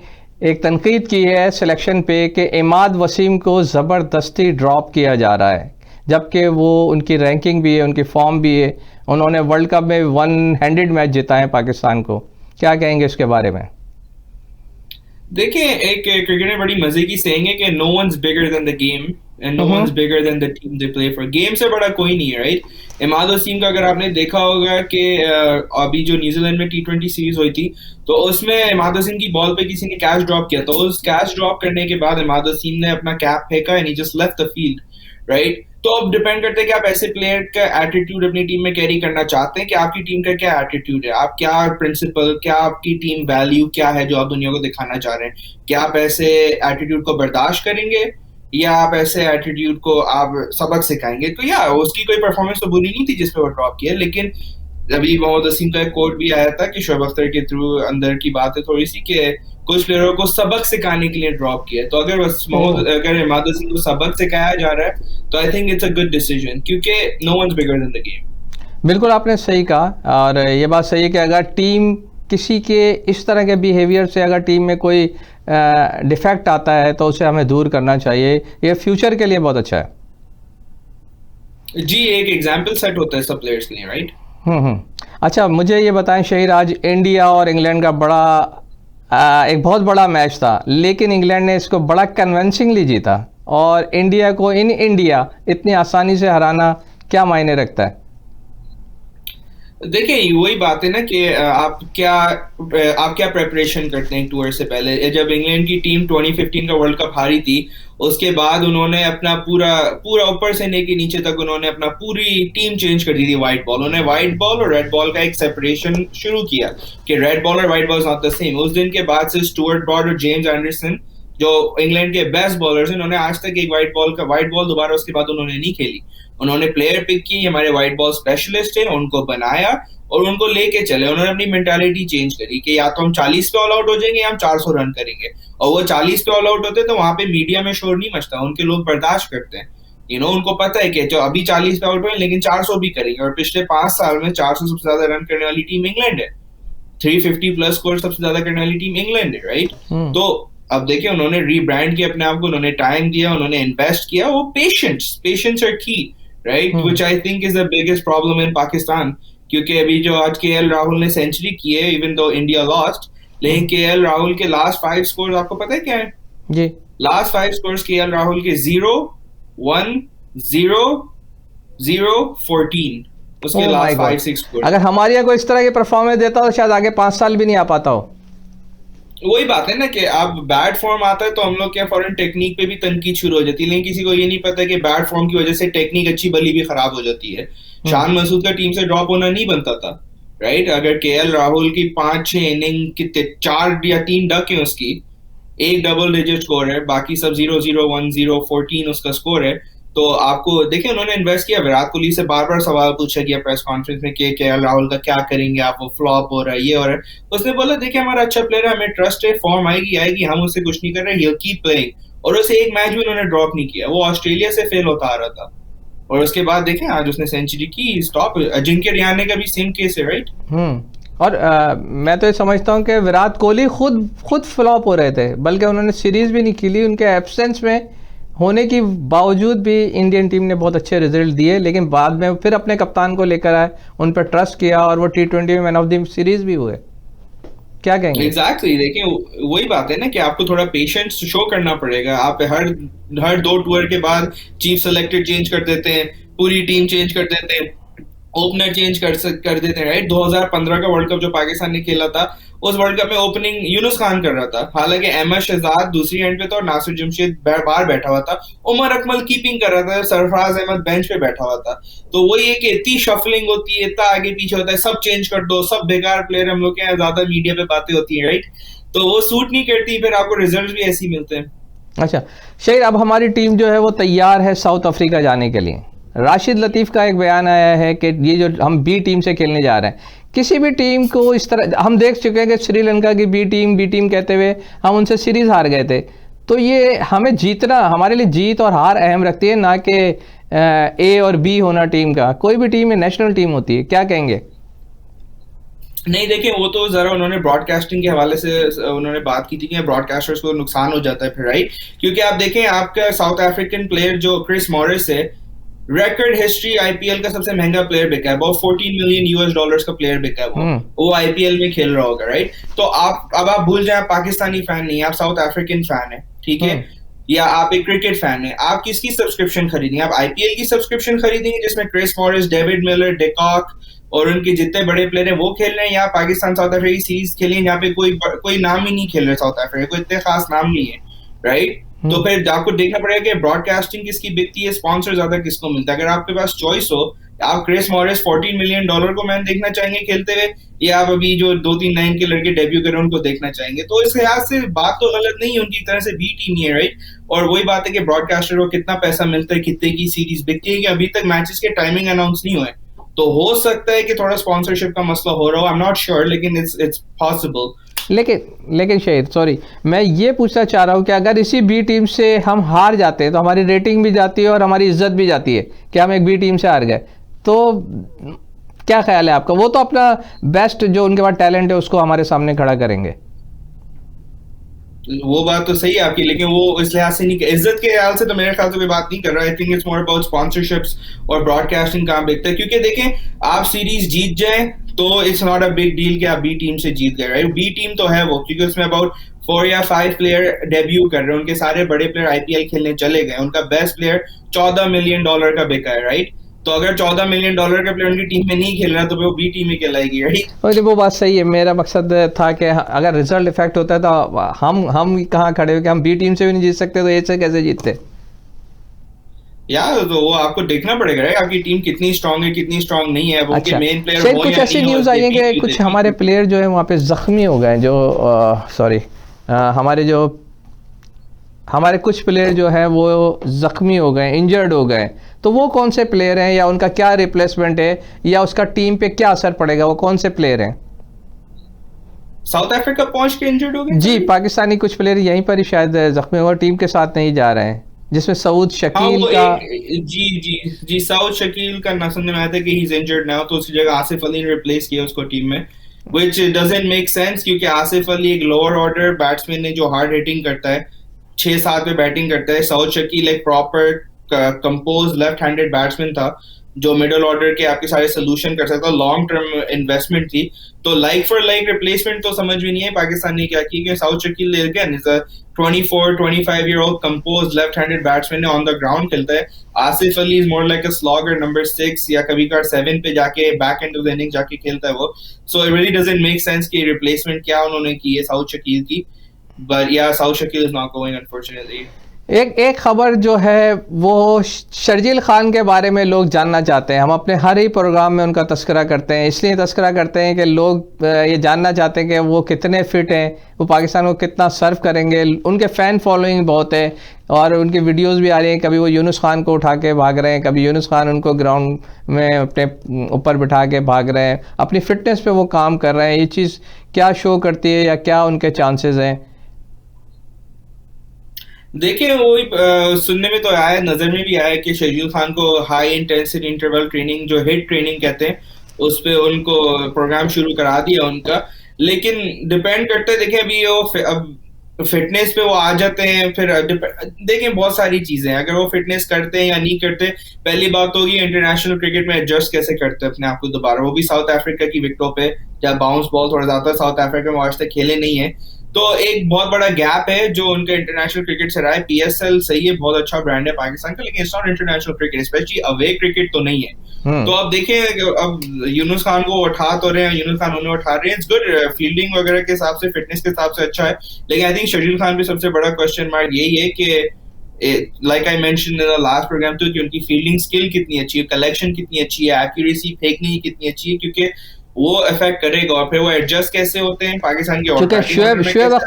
Speaker 1: एक तनकीद की है सिलेक्शन पे कि इमाद वसीम को ज़बरदस्ती ड्रॉप किया जा रहा है, जबकि वो उनकी रैंकिंग भी है, उनकी फॉर्म भी है, उन्होंने वर्ल्ड कप में 100 मैच जिताए हैं पाकिस्तान को। क्या कहेंगे इसके बारे में?
Speaker 6: देखिए, एक क्रिकेट में बड़ी मजे की सेइंग है कि no one's bigger than the game and no one's bigger than the team they play for. Game से बड़ा कोई नहीं है, राइट? इमाद वसीम का अगर आपने देखा होगा कि अभी जो न्यूजीलैंड में T20 सीरीज हुई थी, तो उसमें इमाद वसीम की बॉल पे किसी ने कैच ड्रॉप किया, तो उस कैच ड्रॉप करने के बाद इमाद वसीम ने अपना कैप फेंका and he just left the field, right? तो अब डिपेंड करते हैं कि आप ऐसे प्लेयर का एटीट्यूड अपनी टीम में कैरी करना चाहते हैं कि आपकी टीम का क्या एटीट्यूड है, आप क्या प्रिंसिपल, क्या आपकी टीम वैल्यू क्या है जो आप दुनिया को दिखाना चाह रहे हैं। क्या आप ऐसे एटीट्यूड को बर्दाश्त करेंगे या आप ऐसे एटीट्यूड को आप सबक सिखाएंगे? तो या उसकी कोई परफॉर्मेंस तो बुरी नहीं थी जिसपे वो ड्रॉप किया, लेकिन अभी मोहम्मद वसीम का एक कोट भी आया था कि शोएब अख्तर के थ्रू अंदर की बात है थोड़ी सी कि कुछ प्लेयरों को सबक सिखाने के लिए ड्रॉप किया। तो अगर इमाद वसीम को सबक सिखाया जा रहा है तो I think it's a good decision, क्योंकि no one's bigger than the game.
Speaker 1: बिल्कुल आपने सही कहा, और ये बात सही है कि अगर टीम किसी के इस तरह के बिहेवियर से अगर टीम में कोई डिफेक्ट आता है तो उसे हमें दूर करना चाहिए, ये फ्यूचर के लिए बहुत अच्छा है।
Speaker 6: जी, एक एग्जाम्पल सेट होता है सब प्लेयर्स के लिए, राइट?
Speaker 1: अच्छा, मुझे ये बताएं शहीर, आज इंडिया और इंग्लैंड का एक बहुत बड़ा मैच था, लेकिन इंग्लैंड ने इसको बड़ा कन्विंसिंगली जीता, और इंडिया को इन इंडिया इतनी आसानी से हराना क्या मायने रखता है?
Speaker 6: देखिए, वही बात है ना कि आप क्या प्रेपरेशन करते हैं टूर से पहले। जब इंग्लैंड की टीम 2015 का वर्ल्ड कप हारी थी, उसके बाद उन्होंने अपना पूरा ऊपर से लेके नीचे तक उन्होंने अपना पूरी टीम चेंज कर दी थी। व्हाइट बॉल, उन्होंने व्हाइट बॉल और रेड बॉल का एक सेपरेशन शुरू किया कि रेड बॉल और white ball is not the same. उस दिन के बाद से स्टुअर्ट ब्रॉड और जेम्स एंडरसन, जो इंग्लैंड के बेस्ट बॉलर्स हैं, उन्होंने आज तक एक व्हाइट बॉल दोबारा उसके बाद उन्होंने नहीं खेली। उन्होंने प्लेयर पिक की, हमारे व्हाइट बॉल स्पेशलिस्ट हैं, उनको बनाया और उनको लेके चले। उन्होंने अपनी मेंटालिटी चेंज करी कि या तो हम 40 पे ऑल आउट हो जाएंगे या हम 400 रन करेंगे। और वो 40 पे ऑल आउट होते तो वहां पे मीडिया में शोर नहीं मचता, उनके लोग बर्दाश्त करते हैं। उनको पता है कि जो अभी 40 पे आउट हुए लेकिन 400 भी करेंगे। और पिछले 5 साल में 400 सबसे ज्यादा रन करने वाली टीम इंग्लैंड है, 350 प्लस स्कोर सबसे ज्यादा करने वाली टीम इंग्लैंड है, राइट? तो अब देखिए, उन्होंने रीब्रांड किया अपने आप को, उन्होंने टाइम दिया, उन्होंने इन्वेस्ट किया। वो पेशेंस आर की, right? Which I think is the biggest problem in Pakistan, क्योंकि अभी जो आज KL राहुल ने सेंचुरी की है, इवन दो इंडिया लॉस्ट, लेकिन KL राहुल के लास्ट 5 स्कोर आपको पता है क्या है?
Speaker 1: जी,
Speaker 6: लास्ट 5 स्कोर्स KL राहुल के 0, 1, 0, 0, 14, उसके लास्ट 5-6 स्कोर।
Speaker 1: अगर हमारे यहाँ कोई इस तरह की परफॉर्मेंस देता तो शायद आगे 5 साल भी नहीं आ पाता हो।
Speaker 6: वही बात है ना कि अब बैड फॉर्म आता है तो हम लोग क्या फॉरन टेक्निक पे भी तनकीद शुरू हो जाती है, लेकिन किसी को ये नहीं पता कि बैड फॉर्म की वजह से टेक्निक अच्छी भली भी खराब हो जाती है। शान मसूद का टीम से ड्रॉप होना नहीं बनता था, राइट? अगर KL राहुल की 5-6 इनिंग कितने 4 या 3 डक है उसकी, एक डबल डिजिट स्कोर है, बाकी सब 0, 0, 1, 0, 14 उसका स्कोर है, तो आपको देखिए उन्होंने इन्वेस्ट किया, विराट कोहली से बार बार सवाल पूछा गया प्रेस कॉन्फ्रेंस में कि केएल राहुल का क्या करेंगे आप, वो फ्लॉप हो रहा है, ये हो रहा है। उसने बोला देखिए हमारा अच्छा प्लेयर है, हमें ट्रस्ट है, फॉर्म आएगी, हम उससे कुछ नहीं कर रहे, he'll keep playing। और उसे एक मैच भी उन्होंने ड्रॉप नहीं किया, वो ऑस्ट्रेलिया से फेल होता आ रहा था और उसके बाद देखें आज उसने सेंचुरी की। स्टॉप अजिंक्य रहाणे का भी सेम केस है, राइट?
Speaker 1: और मैं तो ये समझता हूँ कि विराट कोहली खुद फ्लॉप हो रहे थे, बल्कि उन्होंने सीरीज भी नहीं खेली, उनके एब्सेंस में होने की बावजूद भी इंडियन टीम ने बहुत अच्छे रिजल्ट दिए, लेकिन बाद में फिर अपने कप्तान को लेकर आए, उन पर ट्रस्ट किया और वो T20 में मैन ऑफ द सीरीज भी हुए। क्या कहेंगे?
Speaker 6: एग्जैक्टली देखिए वही बात है ना कि आपको थोड़ा पेशेंस शो करना पड़ेगा। आप हर 2 टूर के बाद चीफ सेलेक्टर चेंज कर देते हैं, पूरी टीम चेंज कर देते हैं, ओपनर चेंज कर देते हैं, राइट? 2015 का वर्ल्ड कप जो पाकिस्तान ने खेला था, उस वर्ल्ड कप में ओपनिंग यूनुस खान कर रहा था, हालांकि अहमद शहजाद दूसरी एंड पे था और नासिर जमशेद बाहर बैठा हुआ था, उमर अकमल कीपिंग कर रहा था, सरफराज अहमद बेंच पे बैठा हुआ था। तो वही है कि इतनी शफलिंग होती है, इतना आगे पीछे होता है, सब चेंज कर दो, सब बेकार प्लेयर, हम लोग के यहाँ ज्यादा मीडिया पे बातें होती है, राइट? तो वो सूट नहीं करती, फिर आपको रिजल्ट भी ऐसे ही मिलते हैं।
Speaker 1: अच्छा शहीर, अब हमारी टीम जो है वो तैयार है साउथ अफ्रीका जाने के लिए। राशिद लतीफ़ का एक बयान आया है कि ये जो हम बी टीम से खेलने जा रहे हैं, किसी भी टीम को इस तरह हम देख चुके हैं कि श्रीलंका की बी टीम कहते हुए हम उनसे सीरीज़ हार गए थे। तो ये हमें जीतना, हमारे लिए जीत और हार अहम रखती है, ना कि ए और बी होना टीम का। कोई भी टीम है नेशनल टीम होती है, क्या कहेंगे?
Speaker 6: नहीं देखिए वो तो जरा उन्होंने ब्रॉडकास्टिंग के हवाले से उन्होंने बात की थी कि ब्रॉडकास्टर्स को नुकसान हो जाता है फिर, राइट? क्योंकि आप देखें आपका साउथ अफ्रीकन प्लेयर जो क्रिस मॉरिस है, रिकॉर्ड हिस्ट्री आईपीएल का सबसे महंगा प्लेयर बिका है, बहुत $14 मिलियन का प्लेयर बिका है वो आईपीएल में खेल रहा होगा, राइट? तो आप भूल जाए पाकिस्तानी फैन नहीं, आप साउथ अफ्रीकन फैन है, ठीक है? या आप एक क्रिकेट फैन है, आप किसकी सब्सक्रिप्शन खरीदेंगे? आप आईपीएल की सब्सक्रिप्शन खरीदेंगे जिसमें Chris Morris, David Miller, de Kock और उनके जितने बड़े प्लेयर हैं वो खेल रहे हैं, या पाकिस्तान साउथ अफ्रीका की सीरीज खेलेंगे जहाँ पे कोई नाम ही नहीं खेल रहे साउथ अफ्रीका, कोई इतने खास नाम नहीं है, राइट? तो फिर आपको देखना पड़ेगा कि ब्रॉडकास्टिंग किसकी बिकती है, स्पॉन्सर ज्यादा किसको मिलता है। अगर आपके पास चॉइस हो, आप क्रिस मॉरिस $14 मिलियन को मैच देखना चाहेंगे खेलते हुए, या आप अभी जो 2-3 नए के लड़के डेब्यू कर रहे हैं उनको देखना चाहेंगे? तो इस लिहाज से बात तो गलत नहीं है, उनकी तरह से बी टीम ही है, राइट? और वही बात है कि ब्रॉडकास्टर को कितना पैसा मिलता है, कितने की सीरीज बिकती है, कि अभी तक मैचेस के टाइमिंग अनाउंस नहीं हुए। तो हो सकता है कि थोड़ा स्पॉन्सरशिप का मसला हो रहा हो, आई एम नॉट श्योर, लेकिन इट्स पॉसिबल।
Speaker 1: लेकिन शहीद सॉरी, मैं ये पूछना चाह रहा हूँ कि अगर इसी बी टीम से हम हार जाते हैं तो हमारी रेटिंग भी जाती है और हमारी इज्जत भी जाती है कि हम एक बी टीम से हार गए, तो क्या ख्याल है आपका? वो तो अपना बेस्ट जो उनके पास टैलेंट है उसको हमारे सामने खड़ा करेंगे।
Speaker 6: वो बात तो सही है आपकी, लेकिन वो इस लिहाज से नहीं, इज्जत के ख्याल से तो मेरे ख्याल से कोई बात नहीं कर रहा है। आई think it's more about sponsorships और ब्रॉडकास्टिंग कहाँ बिकता है। क्योंकि देखें आप सीरीज जीत जाएं तो it's not a big deal कि आप बी टीम से जीत गए, राइट? बी टीम तो है वो, क्योंकि उसमें अबाउट 4 या 5 प्लेयर डेब्यू कर रहे हैं, उनके सारे बड़े प्लेयर आईपीएल खेलने चले गए, उनका बेस्ट प्लेयर $14 मिलियन का बिका है, राइट? तो अगर $14 मिलियन का प्लेयर उनकी टीम में नहीं खेल रहा तो वो बी टीम में कहलाएगी, राइट?
Speaker 1: और वो बात सही है। मेरा मकसद था कि अगर रिजल्ट इफेक्ट होता है तो हम कहाँ खड़े हो कि हम बी टीम से भी नहीं जीत सकते, तो ए से कैसे जीतते?
Speaker 6: यार तो वो आपको देखना पड़ेगा, राइट? आपकी टीम कितनी स्ट्रांग है, कितनी स्ट्रांग नहीं है, वो
Speaker 1: अच्छा,
Speaker 6: मेन प्लेयर
Speaker 1: कुछ ऐसी न्यूज़ आई है कि कुछ हमारे प्लेयर जो है वहाँ पे जख्मी हो गए, जो हमारे कुछ प्लेयर जो हैं वो जख्मी हो गए, इंजर्ड हो गए। तो वो कौन से प्लेयर हैं, या उनका क्या रिप्लेसमेंट है, या उसका टीम पे क्या असर पड़ेगा? वो कौन से प्लेयर हैं?
Speaker 6: साउथ अफ्रीका पहुंच के इंजर्ड हो गए
Speaker 1: जी, पाकिस्तानी कुछ प्लेयर यहीं पर ही शायद जख्मी हुए, टीम के साथ नहीं जा रहे हैं, जिसमें सऊद शकील का
Speaker 6: जी सऊद शकील का ना सुनने में आया था कि ही इज इंजर्ड नाउ, तो उसकी जगह आसिफ अली ने रिप्लेस किया उसको टीम में, व्हिच डजंट मेक सेंस, क्योंकि आसिफ अली एक लोअर ऑर्डर बैट्समैन है जो हार्ड हिटिंग करता है, 6-7 पे बैटिंग करता है। सऊद शकील एक proper compose left handed batsman था जो मिडिल ऑर्डर के आपके सारे सोल्यूशन कर सकता, लॉन्ग टर्म इन्वेस्टमेंट थी। तो लाइक फॉर लाइक रिप्लेसमेंट तो समझ में नहीं है पाकिस्तान ने क्या की, कि south Shakeel again is a 24-25 year old composed left handed batsman on the ground खेलता है। Asif Ali is more like a slogger number 6 या कभी कभार 7 पे जाके back end of the inning जाके खेलता है वो। So it really doesn't make sense कि रिप्लेसमेंट क्या उन्होंने की है साउथ शकील की, बट या south Shakeel is not going unfortunately.
Speaker 1: एक खबर जो है वो शर्जील खान के बारे में लोग जानना चाहते हैं। हम अपने हर ही प्रोग्राम में उनका तस्करा करते हैं, इसलिए तस्करा करते हैं कि लोग ये जानना चाहते हैं कि वो कितने फिट हैं, वो पाकिस्तान को कितना सर्व करेंगे। उनके फ़ैन फॉलोइंग बहुत है और उनकी वीडियोस भी आ रही हैं। कभी वो यूनुस खान को उठा के भाग रहे हैं, कभी यूनुस खान उनको ग्राउंड में अपने ऊपर बिठा के भाग रहे हैं। अपनी फ़िटनेस पे वो काम कर रहे हैं। ये चीज़ क्या शो करती है या क्या उनके चांसेस हैं?
Speaker 6: देखिए वो सुनने में तो आया, नजर में भी आया कि शर्जील खान को हाई इंटेंसिटी इंटरवल ट्रेनिंग जो हिट ट्रेनिंग कहते हैं उस पे उनको प्रोग्राम शुरू करा दिया उनका। लेकिन डिपेंड करते हैं, देखिए अभी वो अब फिटनेस पे वो आ जाते हैं, फिर देखें बहुत सारी चीजें हैं। अगर वो फिटनेस करते हैं या नहीं करते, पहली बात होगी इंटरनेशनल क्रिकेट में एडजस्ट कैसे करते हैं अपने आप को दोबारा, वो भी साउथ अफ्रीका की विकेटों पे जब बाउंस बॉल थोड़ा ज्यादा साउथ अफ्रीका में आज तक खेले नहीं है, तो एक बहुत बड़ा गैप है जो उनका इंटरनेशनल क्रिकेट से रहा है। पीएसएल सही है, बहुत अच्छा ब्रांड है पाकिस्तान का, लेकिन it's not international cricket, specially away cricket तो नहीं है। तो अब देखिए अब यूनुस खान को उठा तो रहे हैं, यूनुस खान उन्हें उठा रहे हैं, इट्स गुड, फील्डिंग वगैरह के हिसाब से, फिटनेस के हिसाब से अच्छा है। लेकिन आई थिंक शर्जील खान पे सबसे बड़ा क्वेश्चन मार्क यही है कि like I mention in the last programme तो, कि उनकी फील्डिंग स्किल कितनी अच्छी है, कलेक्शन कितनी अच्छी है, एक्यूरेसी फेंकने की कितनी अच्छी है, क्योंकि वो इफेक्ट करेगा। और फिर वो एडजस्ट कैसे होते हैं पाकिस्तान के,
Speaker 1: क्योंकि शुएब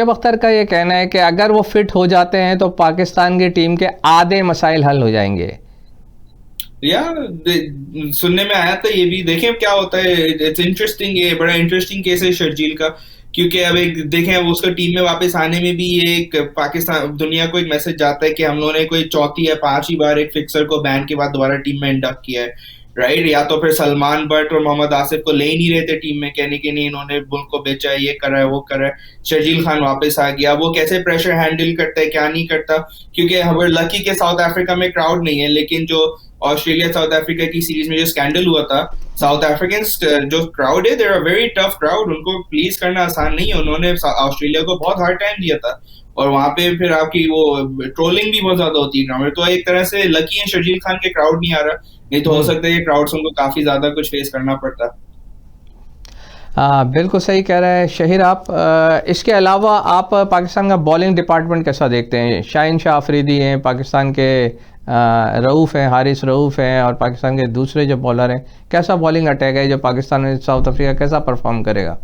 Speaker 1: अख्तर का ये कहना है कि अगर वो फिट हो जाते हैं तो पाकिस्तान की टीम के आधे मसाइल हल हो जाएंगे।
Speaker 6: या सुनने में आया था ये भी, देखें क्या होता है। इट्स इंटरेस्टिंग, ये बड़ा इंटरेस्टिंग केस है शर्जील का, क्योंकि अब एक देखें वो उसका टीम में वापस आने में भी ये एक पाकिस्तान दुनिया को एक मैसेज जाता है कि हम लोगों ने कोई चौथी या पांचवी बार एक फिक्सर को बैन के बाद दोबारा टीम में इंडक्ट किया है, राइट। या तो फिर सलमान बट और मोहम्मद आसिफ को ले ही नहीं रहे थे टीम में, कहने के नहीं इन्होंने बुल को बेचा है, ये कर रहा है वो कर रहा है। शर्जील खान वापस आ गया, वो कैसे प्रेशर हैंडल करता है क्या नहीं करता, क्योंकि हम लकी के साउथ अफ्रीका में क्राउड नहीं है, लेकिन जो ऑस्ट्रेलिया साउथ अफ्रीका की सीरीज में जो स्कैंडल हुआ था, साउथ अफ्रीकन जो क्राउड है there are very tough crowd, उनको प्लीज करना आसान नहीं है। उन्होंने ऑस्ट्रेलिया को बहुत हार्ड टाइम दिया था और वहां पे फिर आपकी वो ट्रोलिंग भी बहुत ज्यादा होती है ग्राउंड में। तो एक तरह से लकी है शर्जील खान के क्राउड नहीं आ रहा, नहीं तो हो सकता है कि क्राउड से उनको काफी ज्यादा कुछ फेस करना पड़ता।
Speaker 1: बिल्कुल सही कह रहे हैं शहीर आप। इसके अलावा आप पाकिस्तान का बॉलिंग डिपार्टमेंट कैसा देखते हैं? शाहीन शाह अफरीदी हैं पाकिस्तान के, रऊफ़ हैं, हारिस रऊफ़ हैं, और पाकिस्तान के दूसरे जो बॉलर हैं, कैसा बॉलिंग अटैक है जो पाकिस्तान में साउथ अफ्रीका कैसा परफॉर्म करेगा?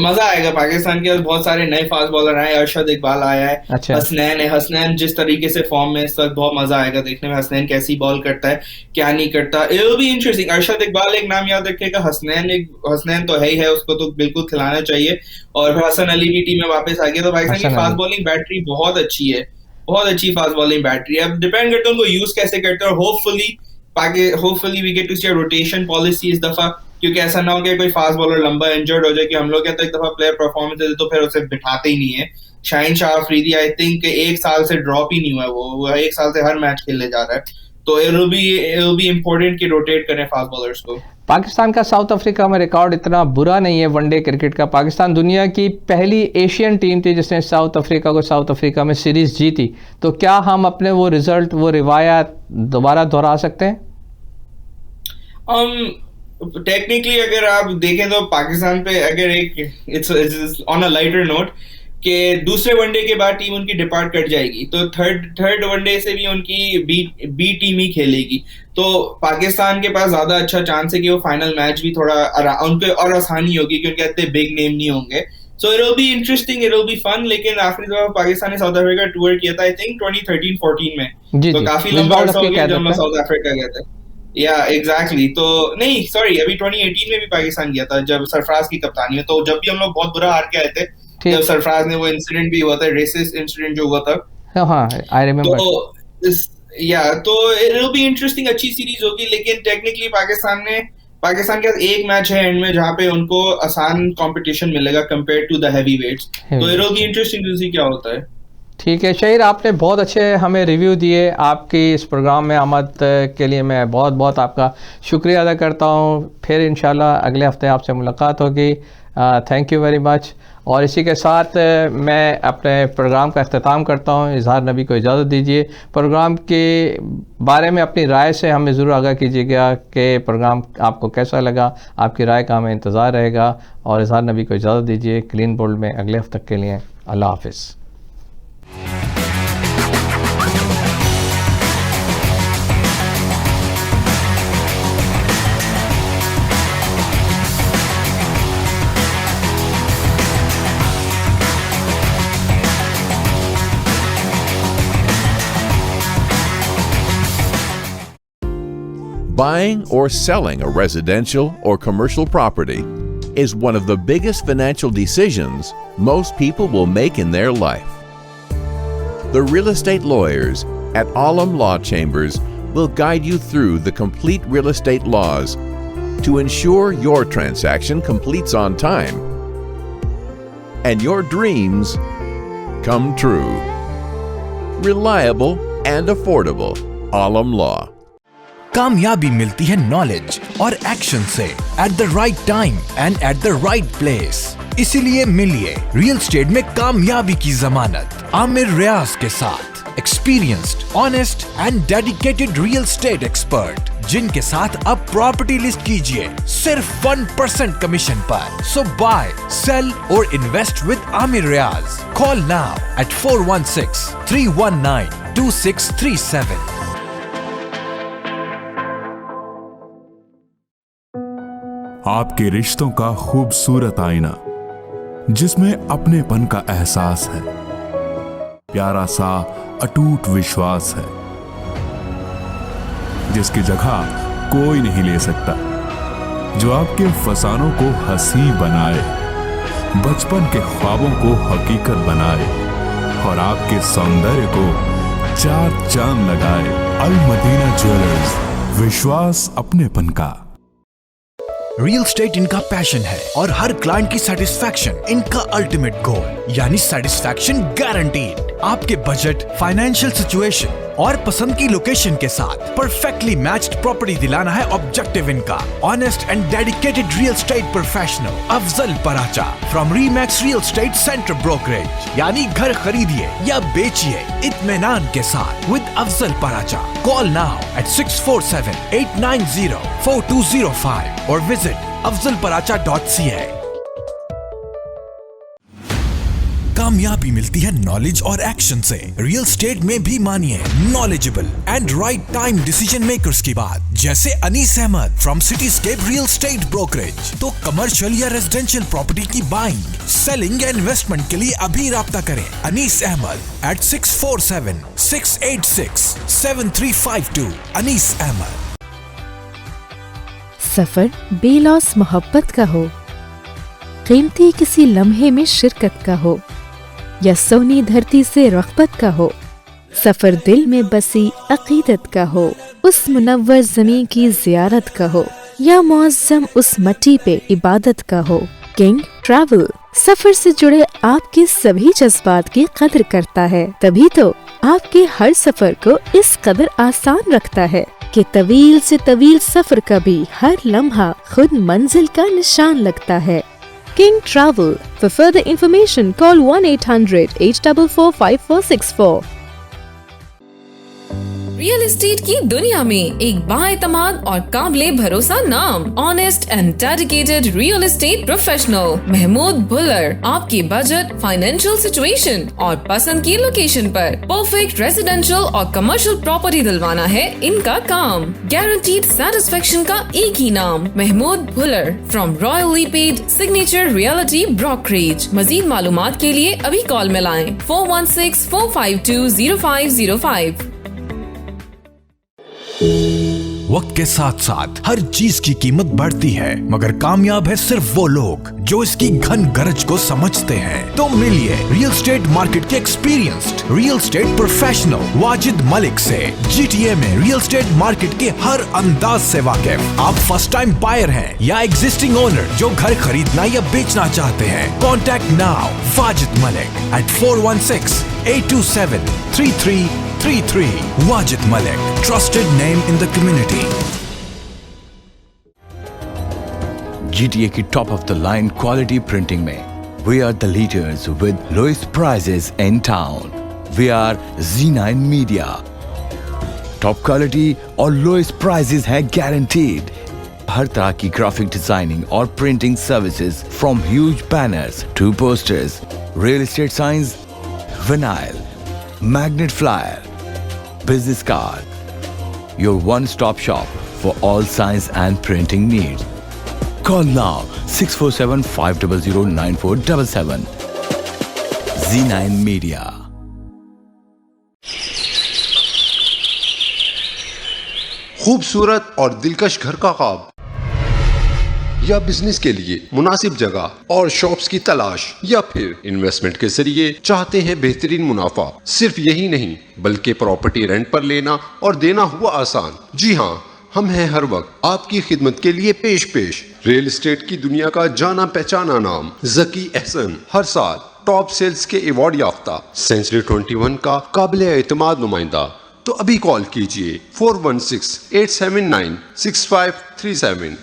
Speaker 6: मजा आएगा। पाकिस्तान के बहुत सारे नए फास्ट बॉलर आए, अरशद इकबाल आया है,
Speaker 1: अच्छा।
Speaker 6: हसनैन है, हसनैन जिस तरीके से फॉर्म में इस वक्त, बहुत मजा आएगा देखने में हसनैन कैसी बॉल करता है क्या नहीं करता, it will be interesting. Arshad Iqbal एक नाम याद रखिएगा, हसनैन तो है ही है, उसको तो बिल्कुल खिलाना चाहिए। और फिर हसन अली भी टीम में वापस आ गया, तो पाकिस्तान की फास्ट बॉलिंग बैटरी बहुत अच्छी है, बहुत अच्छी फास्ट बॉलिंग बैटरी। अब डिपेंड करता है उनको यूज कैसे करते हैं, और hopefully we get to see rotation policy इस दफा, क्योंकि ऐसा ना हो कि कोई फास्ट बॉलर लंबा इंजर्ड हो जाए कि हम लोग कहते हैं एक दफा प्लेयर परफॉर्मेंस दे तो फिर उसे बिठाते ही नहीं है। शाहीन शाह अफरीदी आई थिंक एक साल से ड्रॉप ही नहीं हुआ, वो एक साल से हर मैच खेलने जा रहा है, तो इट विल बी इम्पोर्टेंट कि रोटेट करें फास्ट बॉलर्स को।
Speaker 1: पाकिस्तान का साउथ अफ्रीका में रिकॉर्ड इतना बुरा नहीं है वनडे क्रिकेट का। पाकिस्तान दुनिया की पहली एशियन टीम थी जिसने साउथ अफ्रीका में सीरीज जीती, तो क्या हम अपने वो रिजल्ट, वो रिवायत दोबारा दोहरा सकते हैं?
Speaker 6: टेक्निकली अगर आप देखें तो पाकिस्तान पे अगर एक it's on a lighter note कि दूसरे वनडे के बाद टीम उनकी डिपार्ट कर जाएगी, तो थर्ड वनडे से भी उनकी बी टीम ही खेलेगी, तो पाकिस्तान के पास ज्यादा अच्छा चांस है कि वो फाइनल मैच भी थोड़ा उनके और आसानी होगी, क्योंकि इतने बिग नेम नहीं होंगे। So it will be interesting, it will be fun. लेकिन आखिरी दफा पाकिस्तान ने साउथ अफ्रीका टूर किया था आई थिंक 2013-14 में, तो काफी लंबा अर्सा हो गया जब हम साउथ अफ्रीका गए थे। या एग्जैक्टली, तो नहीं सॉरी, अभी 2018 में भी पाकिस्तान गया था जब सरफराज की कप्तानी में, तो जब भी हम लोग बहुत बुरा हार के आए थे, जब सरफराज ने वो इंसिडेंट भी हुआ था, रेसिस्ट इंसिडेंट जो हुआ था,
Speaker 1: आई रिमेंबर।
Speaker 6: तो इट विल बी इंटरेस्टिंग, अच्छी सीरीज होगी। लेकिन टेक्निकली पाकिस्तान के पास एक मैच है एंड में जहाँ पे उनको आसान कंपटीशन मिलेगा कंपेयर टू द हैवीवेट्स, तो it will be interesting to see क्या होता है।
Speaker 1: ठीक है शहीर, आपने बहुत अच्छे हमें रिव्यू दिए। आपकी इस प्रोग्राम में आमद के लिए मैं बहुत बहुत आपका शुक्रिया अदा करता हूँ। फिर इंशाल्लाह अगले हफ्ते आपसे मुलाकात होगी। Thank you very much. और इसी के साथ मैं अपने प्रोग्राम का अख्ताम करता हूँ। इजहार नबी को इजाज़त दीजिए। प्रोग्राम के बारे में अपनी राय से हमें ज़रूर आगाह कीजिएगा कि प्रोग्राम आपको कैसा लगा। आपकी राय का हमें इंतज़ार रहेगा। और इजहार नबी को इजाज़त दीजिए। क्लीन बोल्ड में अगले हफ्ते के लिए अल्लाह हाफ़िज़।
Speaker 5: Buying or selling a residential or commercial property is one of the biggest financial decisions most people will make in their life. The real estate lawyers at Alam Law Chambers will guide you through the complete real estate laws to ensure your transaction completes on time and your dreams come true. Reliable and affordable. Alam Law.
Speaker 7: कामयाबी मिलती है knowledge और action से at the right time and at the right place. इसीलिए मिलिए real estate में कामयाबी की जमानत आमिर रियाज के साथ, experienced, honest and dedicated real estate expert, जिनके साथ अब प्रॉपर्टी लिस्ट कीजिए सिर्फ 1% कमीशन पर। सो बाय, सेल और invest with Aamir Riaz. Call now at 416-319-2637।
Speaker 8: आपके रिश्तों का खूबसूरत आईना जिसमें अपनेपन का एहसास है, प्यारा सा अटूट विश्वास है, जिसकी जगह कोई नहीं ले सकता, जो आपके फसानों को हंसी बनाए, बचपन के ख्वाबों को हकीकत बनाए और आपके सौंदर्य को चार चांद लगाए। अल मदीना ज्वेलर्स, विश्वास अपनेपन का।
Speaker 7: रियल एस्टेट इनका पैशन है और हर क्लाइंट की सेटिस्फैक्शन इनका अल्टीमेट गोल, यानी सेटिस्फैक्शन गारंटीड। आपके बजट, फाइनेंशियल सिचुएशन और पसंद की लोकेशन के साथ परफेक्टली मैच्ड प्रॉपर्टी दिलाना है ऑब्जेक्टिव इनका। Honest and dedicated real estate professional Afzal Paracha from REMAX real estate centre brokerage, यानी घर खरीदिए या बेचिए इत्मीनान के साथ with Afzal Paracha. Call now at 647-890-4205 और विजिट afzalparacha.ca। कामयाबी मिलती है नॉलेज और एक्शन से। रियल एस्टेट में भी मानिए knowledgeable and right time decision makers की बात, जैसे Anees Ahmed from Cityscape real estate brokerage. तो कमर्शियल या रेजिडेंशियल प्रॉपर्टी की बाइंग, सेलिंग या इन्वेस्टमेंट के लिए अभी राब्ता करें अनीस अहमद एट 647-686-7352। अनीस अहमद।
Speaker 9: सफर बेलौस मोहब्बत का हो, कीमती किसी लम्हे में शिरकत का हो, या सोनी धरती से रग़बत का हो, सफर दिल में बसी अकीदत का हो, उस मुनव्वर ज़मीं की ज़ियारत का हो, या मुअज़्ज़म उस मट्टी पे इबादत का हो। किंग ट्रैवल सफर से जुड़े आपके सभी जज्बात की कदर करता है, तभी तो आपके हर सफर को इस कदर आसान रखता है कि तवील से तवील सफर का भी हर लम्हा खुद मंजिल का निशान लगता है। King Travel. For further information, call 1-800-844-5464.
Speaker 3: Real estate की दुनिया में एक बाएतमाद और काबिले भरोसा नाम, honest and dedicated real estate professional Mahmood Bhullar आपकी बजट, फाइनेंशियल सिचुएशन और पसंद की लोकेशन पर परफेक्ट रेजिडेंशियल और कमर्शियल प्रॉपर्टी दिलवाना है इनका काम। गारंटीड सेटिस्फेक्शन का एक ही नाम, Mahmood Bhullar from Royal Le Page signature realty brokerage. मजीद मालूमात के लिए अभी कॉल मिलाएं 416-452-0505।
Speaker 7: वक्त के साथ साथ हर चीज की कीमत बढ़ती है, मगर कामयाब है सिर्फ वो लोग जो इसकी घन गरज को समझते हैं। तो मिलिए रियल एस्टेट मार्केट के experienced real estate professional Wajid Malik से। GTA में रियल एस्टेट मार्केट के हर अंदाज से वाकिफ। आप फर्स्ट टाइम बायर हैं या एग्जिस्टिंग ओनर जो घर खरीदना या बेचना चाहते हैं, contact now Wajid Malik at 416-827-3333। Wajid Malik, trusted name in the community. GTA की top of the line quality printing में we are the leaders with lowest prices in town. We are Z9 Media. Top quality और lowest prices है guaranteed. हर तरह की graphic designing और printing services from huge banners to posters, real estate signs, vinyl, magnet flyer, business card. Your one-stop shop for all science and printing needs. Call now 647-500-9477. Z9 Media.
Speaker 10: खूबसूरत और दिलकश घर का ख्वाब या बिजनेस के लिए मुनासिब जगह और शॉप्स की तलाश या फिर इन्वेस्टमेंट के जरिए चाहते हैं बेहतरीन मुनाफा। सिर्फ यही नहीं बल्कि प्रॉपर्टी रेंट पर लेना और देना हुआ आसान। जी हाँ, हम हैं हर वक्त आपकी खिदमत के लिए पेश रियल एस्टेट की दुनिया का जाना पहचाना नाम जकी एहसन, हर साल टॉप सेल्स के अवार्ड याफ्ता, सेंचुरी 21 का काबिल एतमाद नुमाइंदा। तो अभी कॉल कीजिए 416-879-6537।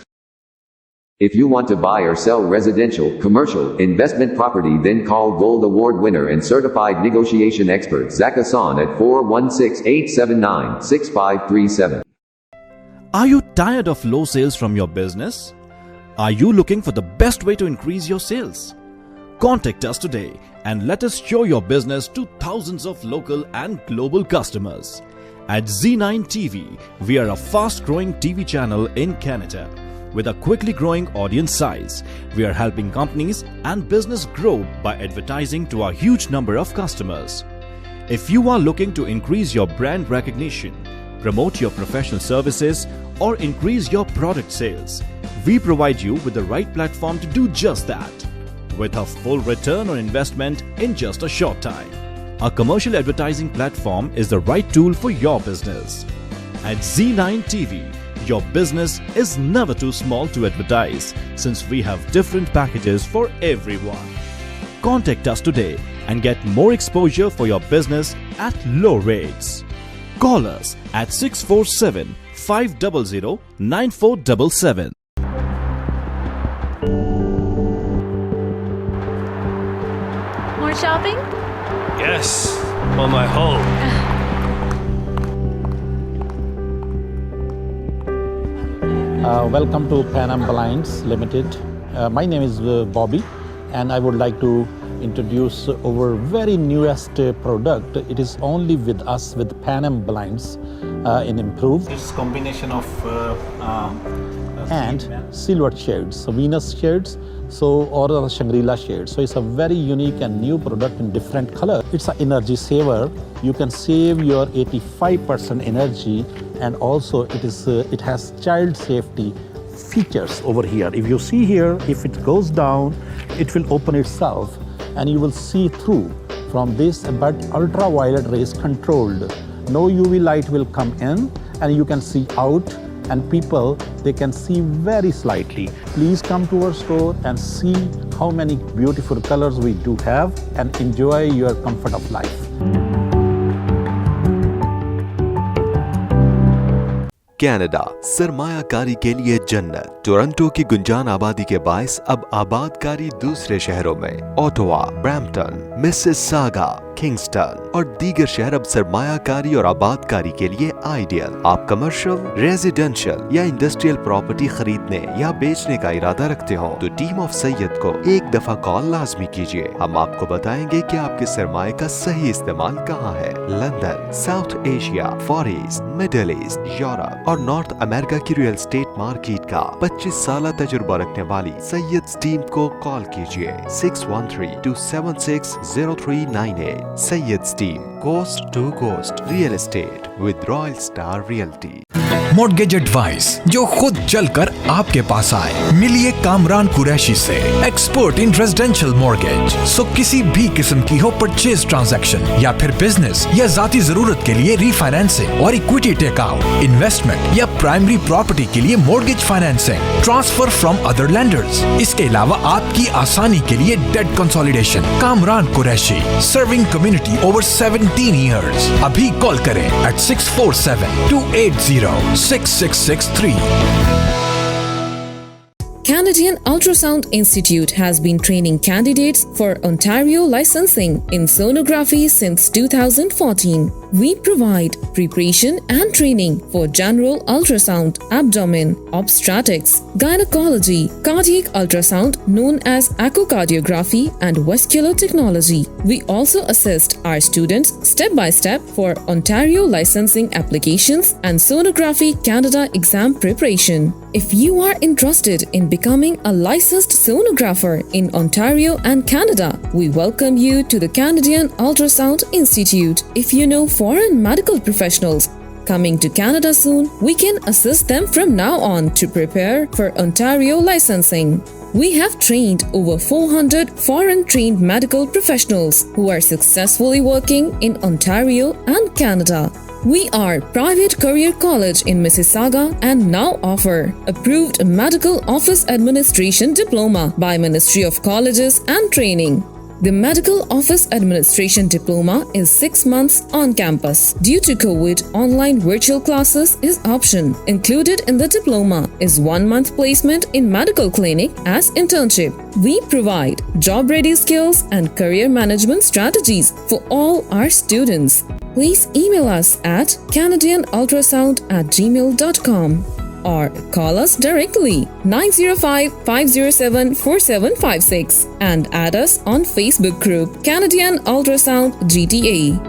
Speaker 11: If you want to buy or sell residential, commercial, investment property, then call Gold Award winner and certified negotiation expert Zach Hassan at 416-879-6537.
Speaker 12: Are you tired of low sales from your business? Are you looking for the best way to increase your sales? Contact us today and let us show your business to thousands of local and global customers. At Z9 TV, we are a fast-growing TV channel in Canada. With a quickly growing audience size, we are helping companies and business grow by advertising to a huge number of customers. If you are looking to increase your brand recognition, promote your professional services, or increase your product sales, we provide you with the right platform to do just that. With a full return on investment in just a short time. A commercial advertising platform is the right tool for your business. At Z9 TV, your business is never too small to advertise since we have different packages for everyone. Contact us today and get more exposure for your business at low rates. Call us at 647-500-9477.
Speaker 13: More shopping?
Speaker 14: Yes, on my home.
Speaker 15: Welcome to Pan Am Blinds Limited. My name is Bobby, and I would like to introduce our very newest product. It is only with us with Pan Am Blinds in improved.
Speaker 16: It's combination of
Speaker 15: and silver shades, so Venus shades, or Shangri-La shades. So it's a very unique and new product in different color. It's an energy saver. You can save your 85% energy, and also it has child safety features over here. If you see here, if it goes down, it will open itself, and you will see through from this, but ultraviolet rays controlled. No UV light will come in, and you can see out, and people, they can see very slightly. Please come to our store and see how many beautiful colors we do have, and enjoy your comfort of life.
Speaker 17: Canada सरमायाकारी के लिए जन्नत। Toronto की गुंजान आबादी के बायस अब आबादकारी दूसरे शहरों में ओटावा, ब्रैम्पटन, मिसिसागा, किंगस्टन और दीगर शहर अब सरमायाकारी और आबादकारी के लिए आइडियल। आप कमर्शियल, रेजिडेंशियल या इंडस्ट्रियल प्रॉपर्टी खरीदने या बेचने का इरादा रखते हो तो टीम ऑफ सैयद को एक दफा कॉल लाजमी कीजिए। हम आपको बताएंगे कि आपके सरमाए का सही इस्तेमाल कहाँ है। London, south Asia, for east, middle east, Europe और नॉर्थ अमेरिका की रियल एस्टेट मार्केट का 25 साल तजुर्बा रखने वाली सैयद टीम को कॉल कीजिए 613-276-0398। Syed team, coast to coast real estate with royal star realty.
Speaker 7: Mortgage advice जो खुद चलकर आपके पास आए। मिलिए कामरान कुरैशी से, एक्सपर्ट इन रेजिडेंशियल मॉर्गेज। सो किसी भी किस्म की हो परचेज ट्रांजैक्शन या फिर बिजनेस या जाती जरूरत के लिए रीफाइनेंसिंग और इक्विटी टेकआउट, इन्वेस्टमेंट या प्राइमरी प्रॉपर्टी के लिए mortgage financing, transfer from other lenders. इसके अलावा आपकी आसानी के लिए debt consolidation. Kamran Qureshi, serving community over 17 years। अभी कॉल करें at 647-280-6663।
Speaker 3: Canadian Ultrasound Institute has been training candidates for Ontario licensing in sonography since 2014. We provide preparation and training for general ultrasound, abdomen, obstetrics, gynecology, cardiac ultrasound known as echocardiography, and vascular technology. We also assist our students step by step for Ontario licensing applications and Sonography Canada exam preparation. If you are interested in becoming a licensed sonographer in Ontario and Canada, we welcome you to the Canadian Ultrasound Institute. If you know foreign medical professionals coming to Canada soon, we can assist them from now on to prepare for Ontario licensing. We have trained over 400 foreign-trained medical professionals who are successfully working in Ontario and Canada. We are private career college in Mississauga and now offer approved medical office administration diploma by Ministry of Colleges and Training. The Medical Office Administration Diploma is 6 months on campus. Due to COVID, online virtual classes is option. Included in the diploma is 1 month placement in medical clinic as internship. We provide job-ready skills and career management strategies for all our students. Please email us at canadianultrasound@gmail.com or call us directly 905-507-4756 and add us on Facebook group Canadian Ultrasound GTA.